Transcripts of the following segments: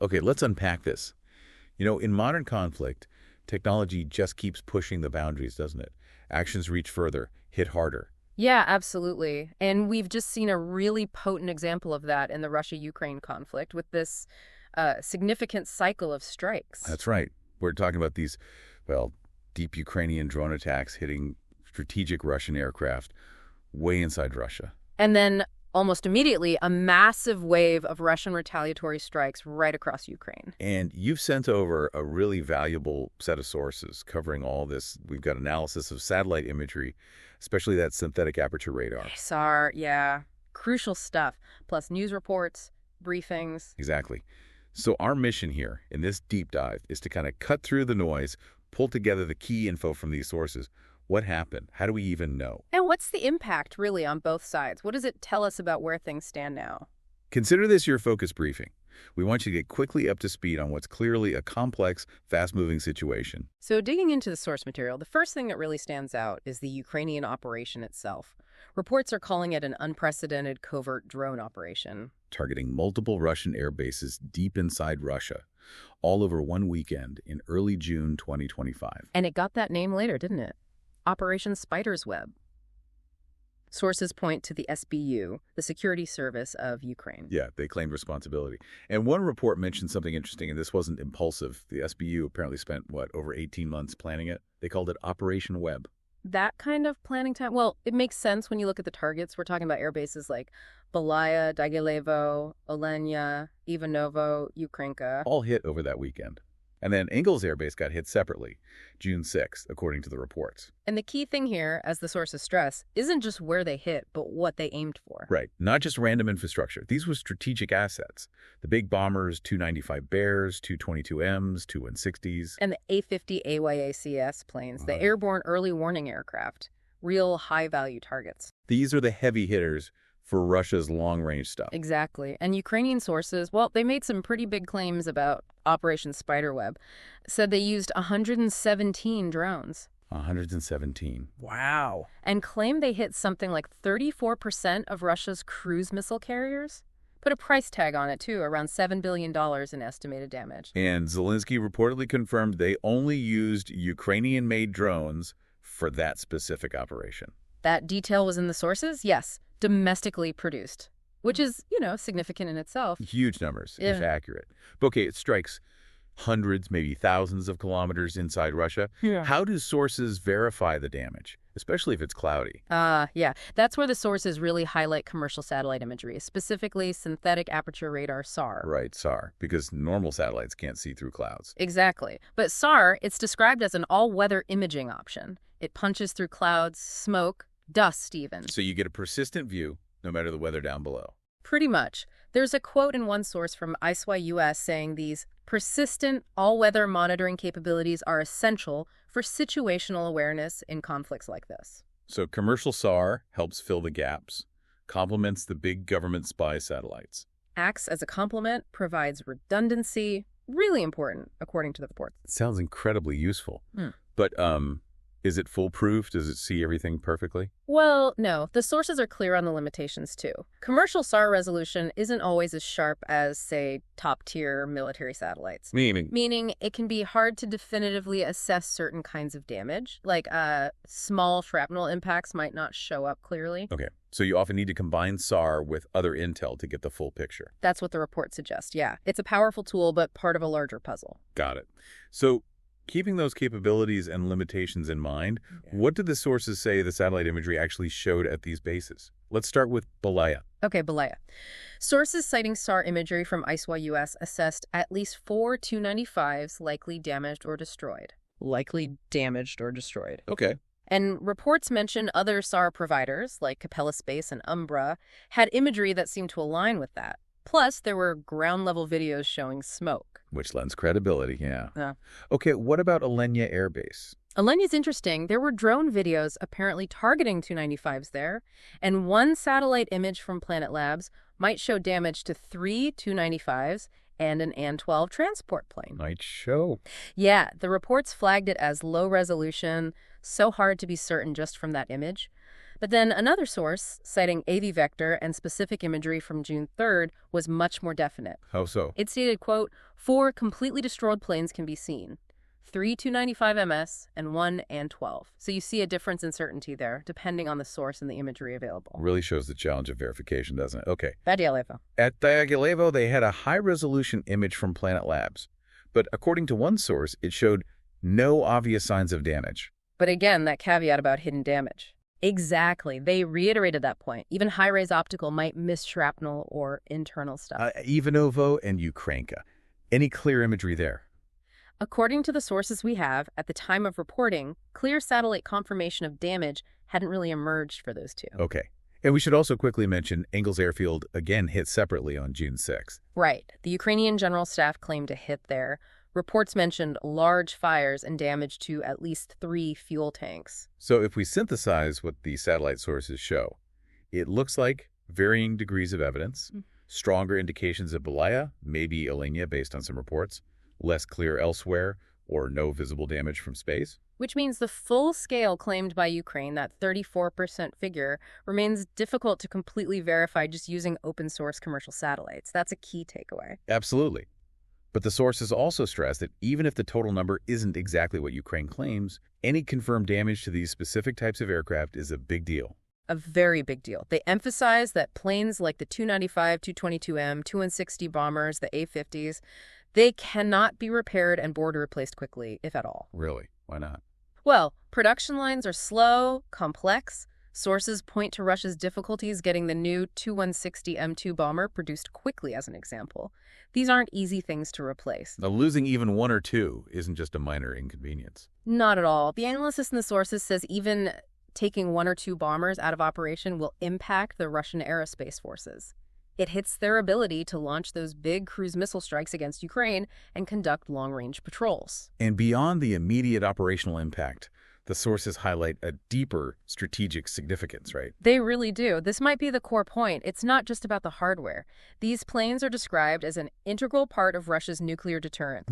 Okay, let's unpack this. In modern conflict, technology just keeps pushing the boundaries, doesn't it? Actions reach further, hit harder. Yeah, absolutely. And we've just seen a really potent example of that in the Russia-Ukraine conflict with this significant cycle of strikes. That's right. We're talking about these, well, deep Ukrainian drone attacks hitting strategic Russian aircraft way inside Russia. And then almost immediately, a massive wave of Russian retaliatory strikes right across Ukraine. And you've sent over a really valuable set of sources covering all this. We've got analysis of satellite imagery, especially that synthetic aperture radar. SAR, yeah. Crucial stuff. Plus news reports, briefings. Exactly. So our mission here in this deep dive is to kind of cut through the noise, pull together the key info from these sources. What happened? How do we even know? And what's the impact, really, on both sides? What does it tell us about where things stand now? Consider this your focus briefing. We want you to get quickly up to speed on what's clearly a complex, fast-moving situation. So digging into the source material, the first thing that really stands out is the Ukrainian operation itself. Reports are calling it an unprecedented covert drone operation. Targeting multiple Russian air bases deep inside Russia, all over one weekend in early June 2025. And it got that name later, didn't it? Operation Spiderweb. Sources point to the SBU, the security service of Ukraine. Yeah, they claimed responsibility. And one report mentioned something interesting, and this wasn't impulsive. The SBU apparently spent, over 18 months planning it? They called it Operation Web. That kind of planning time, well, it makes sense when you look at the targets. We're talking about air bases like Belaya, Dyagilevo, Olenya, Ivanovo, Ukrainka. All hit over that weekend. And then Engels Air Base got hit separately, June 6th, according to the reports. And the key thing here, as the sources stress, isn't just where they hit, but what they aimed for. Right. Not just random infrastructure. These were strategic assets. The big bombers, Tu-95 Bears, Tu-22Ms, Tu-160s. And the A-50 AYACS planes, the airborne early warning aircraft. Real high-value targets. These are the heavy hitters for Russia's long-range stuff. Exactly. And Ukrainian sources, well, they made some pretty big claims about Operation Spiderweb. Said they used 117 drones. 117. Wow. And claimed they hit something like 34% of Russia's cruise missile carriers. Put a price tag on it, too, around $7 billion in estimated damage. And Zelensky reportedly confirmed they only used Ukrainian-made drones for that specific operation. That detail was in the sources? Yes. Domestically produced, which is, significant in itself. Huge numbers, if accurate. But okay, it strikes hundreds, maybe thousands of kilometers inside Russia. Yeah. How do sources verify the damage, especially if it's cloudy? Yeah. That's where the sources really highlight commercial satellite imagery, specifically synthetic aperture radar, SAR. Right, SAR, because normal satellites can't see through clouds. Exactly. But SAR, it's described as an all-weather imaging option. It punches through clouds, smoke, dust even. So you get a persistent view, no matter the weather down below. Pretty much. There's a quote in one source from ICEYE US saying these persistent all-weather monitoring capabilities are essential for situational awareness in conflicts like this. So commercial SAR helps fill the gaps, complements the big government spy satellites. Acts as a complement, provides redundancy, really important, according to the report. It sounds incredibly useful. But, is it foolproof? Does it see everything perfectly? Well, no. The sources are clear on the limitations, too. Commercial SAR resolution isn't always as sharp as, say, top-tier military satellites. Meaning it can be hard to definitively assess certain kinds of damage. Like, small shrapnel impacts might not show up clearly. Okay. So you often need to combine SAR with other intel to get the full picture. That's what the report suggests, yeah. It's a powerful tool, but part of a larger puzzle. Got it. So keeping those capabilities and limitations in mind, what did the sources say the satellite imagery actually showed at these bases? Let's start with Belaya. Okay, Belaya. Sources citing SAR imagery from ICEYE US assessed at least 4 Tu-95s likely damaged or destroyed. Likely damaged or destroyed. Okay. And reports mention other SAR providers, like Capella Space and Umbra, had imagery that seemed to align with that. Plus, there were ground-level videos showing smoke. Which lends credibility, yeah. Yeah. Okay, what about Olenya Air Base? Olenya's interesting. There were drone videos apparently targeting Tu-95s there, and one satellite image from Planet Labs might show damage to 3 Tu-95s and an An-12 transport plane. Might show. Yeah, the reports flagged it as low resolution, so hard to be certain just from that image. But then another source, citing AviVector and specific imagery from June 3rd, was much more definite. How so? It stated, quote, 4 completely destroyed planes can be seen. 3 295 MS and 1 AN-12. So you see a difference in certainty there, depending on the source and the imagery available. Really shows the challenge of verification, doesn't it? Okay. Dyagilevo. At Dyagilevo, they had a high-resolution image from Planet Labs. But according to one source, it showed no obvious signs of damage. But again, that caveat about hidden damage. Exactly. They reiterated that point. Even high-res optical might miss shrapnel or internal stuff. Ivanovo and Ukrainka. Any clear imagery there? According to the sources we have, at the time of reporting, clear satellite confirmation of damage hadn't really emerged for those two. Okay. And we should also quickly mention Engels Airfield again hit separately on June 6th. Right. The Ukrainian General Staff claimed to hit there. Reports mentioned large fires and damage to at least 3 fuel tanks. So if we synthesize what the satellite sources show, it looks like varying degrees of evidence, stronger indications of Belaya, maybe Olenya based on some reports, less clear elsewhere, or no visible damage from space. Which means the full scale claimed by Ukraine, that 34% figure, remains difficult to completely verify just using open source commercial satellites. That's a key takeaway. Absolutely. But the sources also stress that even if the total number isn't exactly what Ukraine claims, any confirmed damage to these specific types of aircraft is a big deal. A very big deal. They emphasize that planes like the 295, 222M, 2-160 bombers, the A-50s, they cannot be repaired and board or replaced quickly, if at all. Really? Why not? Well, production lines are slow, complex. Sources point to Russia's difficulties getting the new 2-160 M2 bomber produced quickly as an example. These aren't easy things to replace. Now, losing even 1 or 2 isn't just a minor inconvenience. Not at all. The analysis in the sources says even taking 1 or 2 bombers out of operation will impact the Russian aerospace forces. It hits their ability to launch those big cruise missile strikes against Ukraine and conduct long-range patrols. And beyond the immediate operational impact, the sources highlight a deeper strategic significance, right? They really do. This might be the core point. It's not just about the hardware. These planes are described as an integral part of Russia's nuclear deterrent.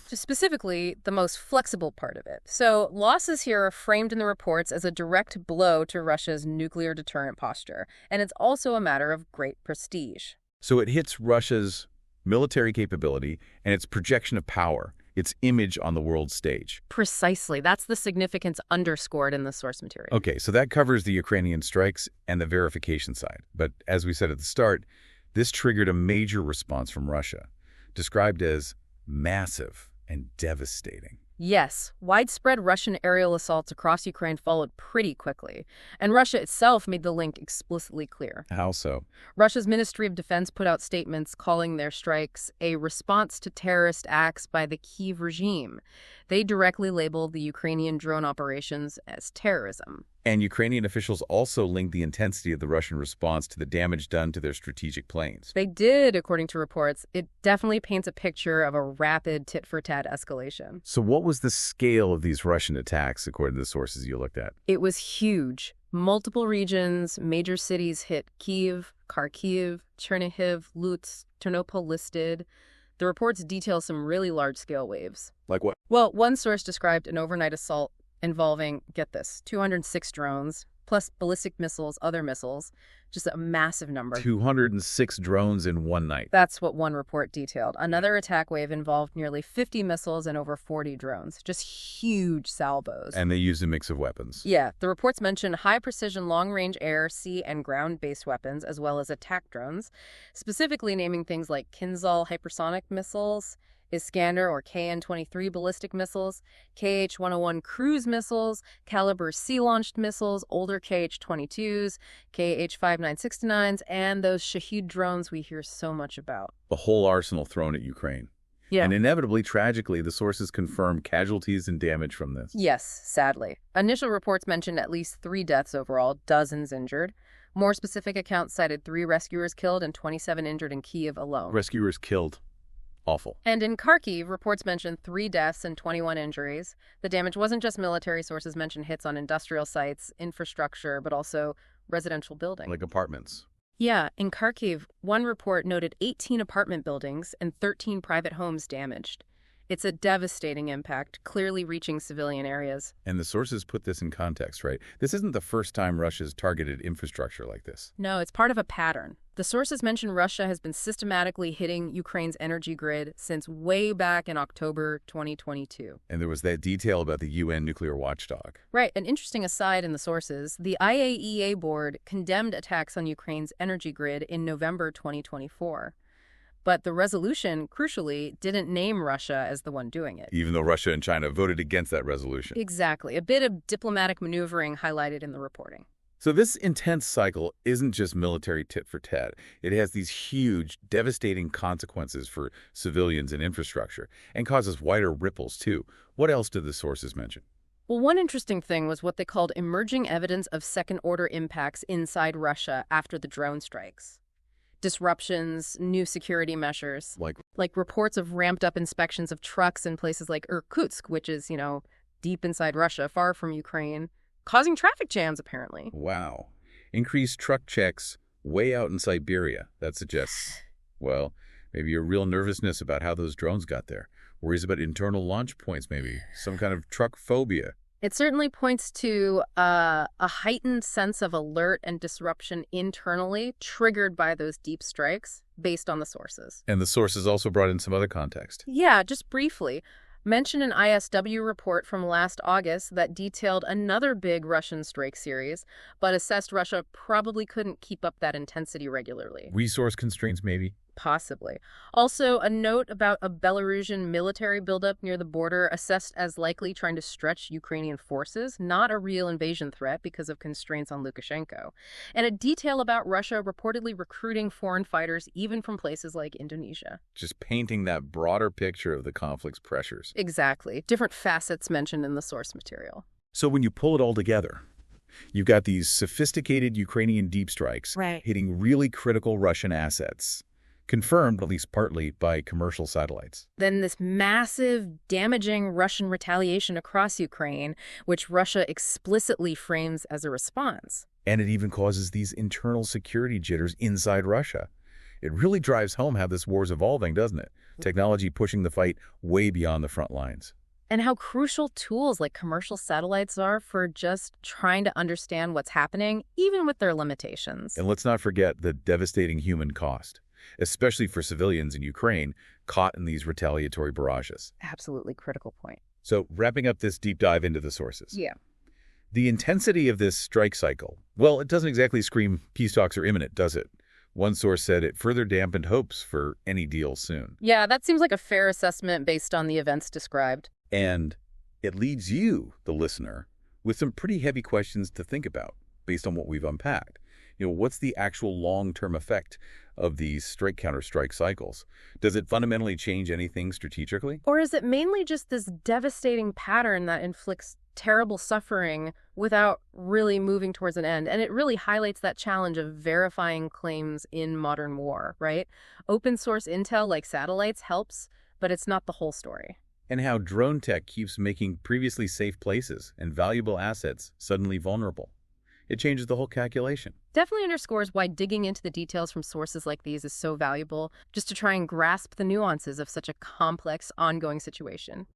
Specifically, the most flexible part of it. So losses here are framed in the reports as a direct blow to Russia's nuclear deterrent posture. And it's also a matter of great prestige. So it hits Russia's military capability and its projection of power, its image on the world stage. Precisely. That's the significance underscored in the source material. Okay, so that covers the Ukrainian strikes and the verification side. But as we said at the start, this triggered a major response from Russia, described as massive and devastating. Yes, widespread Russian aerial assaults across Ukraine followed pretty quickly, and Russia itself made the link explicitly clear. How so? Russia's Ministry of Defense put out statements calling their strikes a response to terrorist acts by the Kyiv regime. They directly labeled the Ukrainian drone operations as terrorism. And Ukrainian officials also linked the intensity of the Russian response to the damage done to their strategic planes. They did, according to reports. It definitely paints a picture of a rapid tit-for-tat escalation. So what was the scale of these Russian attacks, according to the sources you looked at? It was huge. Multiple regions, major cities hit: Kyiv, Kharkiv, Chernihiv, Lutsk, Ternopil listed. The reports detail some really large-scale waves. Like what? Well, one source described an overnight assault involving, get this, 206 drones, plus ballistic missiles, other missiles, just a massive number. 206 drones in one night. That's what one report detailed. Another attack wave involved nearly 50 missiles and over 40 drones, just huge salvos. And they used a mix of weapons. Yeah, the reports mention high-precision long-range air, sea, and ground-based weapons, as well as attack drones, specifically naming things like Kinzhal hypersonic missiles, Iskander or KN-23 ballistic missiles, KH-101 cruise missiles, Caliber sea-launched missiles, older KH-22s, KH-5969s, and those Shahed drones we hear so much about. The whole arsenal thrown at Ukraine. Yeah. And inevitably, tragically, the sources confirm casualties and damage from this. Yes, sadly. Initial reports mentioned at least 3 deaths overall, dozens injured. More specific accounts cited 3 rescuers killed and 27 injured in Kyiv alone. Rescuers killed. Awful. And in Kharkiv, reports mentioned 3 deaths and 21 injuries. The damage wasn't just military. Sources mentioned hits on industrial sites, infrastructure, but also residential buildings. Like apartments. Yeah, in Kharkiv, one report noted 18 apartment buildings and 13 private homes damaged. It's a devastating impact, clearly reaching civilian areas. And the sources put this in context, right? This isn't the first time Russia's targeted infrastructure like this. No, it's part of a pattern. The sources mention Russia has been systematically hitting Ukraine's energy grid since way back in October 2022. And there was that detail about the UN nuclear watchdog. Right. An interesting aside in the sources, the IAEA board condemned attacks on Ukraine's energy grid in November 2024. But the resolution, crucially, didn't name Russia as the one doing it. Even though Russia and China voted against that resolution. Exactly. A bit of diplomatic maneuvering highlighted in the reporting. So this intense cycle isn't just military tit for tat. It has these huge, devastating consequences for civilians and infrastructure, and causes wider ripples, too. What else did the sources mention? Well, one interesting thing was what they called emerging evidence of second-order impacts inside Russia after the drone strikes. Disruptions, new security measures. Like reports of ramped-up inspections of trucks in places like Irkutsk, which is, deep inside Russia, far from Ukraine, causing traffic jams, apparently. Wow. Increased truck checks way out in Siberia. That suggests, well, maybe a real nervousness about how those drones got there. Worries about internal launch points, maybe. Some kind of truck phobia. It certainly points to a heightened sense of alert and disruption internally triggered by those deep strikes based on the sources. And the sources also brought in some other context. Yeah, just briefly. Mention an ISW report from last August that detailed another big Russian strike series, but assessed Russia probably couldn't keep up that intensity regularly. Resource constraints, maybe? Possibly. Also, a note about a Belarusian military buildup near the border assessed as likely trying to stretch Ukrainian forces, not a real invasion threat because of constraints on Lukashenko. And a detail about Russia reportedly recruiting foreign fighters even from places like Indonesia. Just painting that broader picture of the conflict's pressures. Exactly. Different facets mentioned in the source material. So when you pull it all together, you've got these sophisticated Ukrainian deep strikes hitting really critical Russian assets. Confirmed, at least partly, by commercial satellites. Then this massive, damaging Russian retaliation across Ukraine, which Russia explicitly frames as a response. And it even causes these internal security jitters inside Russia. It really drives home how this war's evolving, doesn't it? Technology pushing the fight way beyond the front lines. And how crucial tools like commercial satellites are for just trying to understand what's happening, even with their limitations. And let's not forget the devastating human cost, especially for civilians in Ukraine caught in these retaliatory barrages. Absolutely critical point. So wrapping up this deep dive into the sources. Yeah. The intensity of this strike cycle, well, it doesn't exactly scream peace talks are imminent, does it? One source said it further dampened hopes for any deal soon. Yeah, that seems like a fair assessment based on the events described. And it leaves you, the listener, with some pretty heavy questions to think about based on what we've unpacked. What's the actual long-term effect of these strike-counter-strike cycles? Does it fundamentally change anything strategically? Or is it mainly just this devastating pattern that inflicts terrible suffering without really moving towards an end? And it really highlights that challenge of verifying claims in modern war, right? Open source intel like satellites helps, but it's not the whole story. And how drone tech keeps making previously safe places and valuable assets suddenly vulnerable. It changes the whole calculation. Definitely underscores why digging into the details from sources like these is so valuable, just to try and grasp the nuances of such a complex, ongoing situation.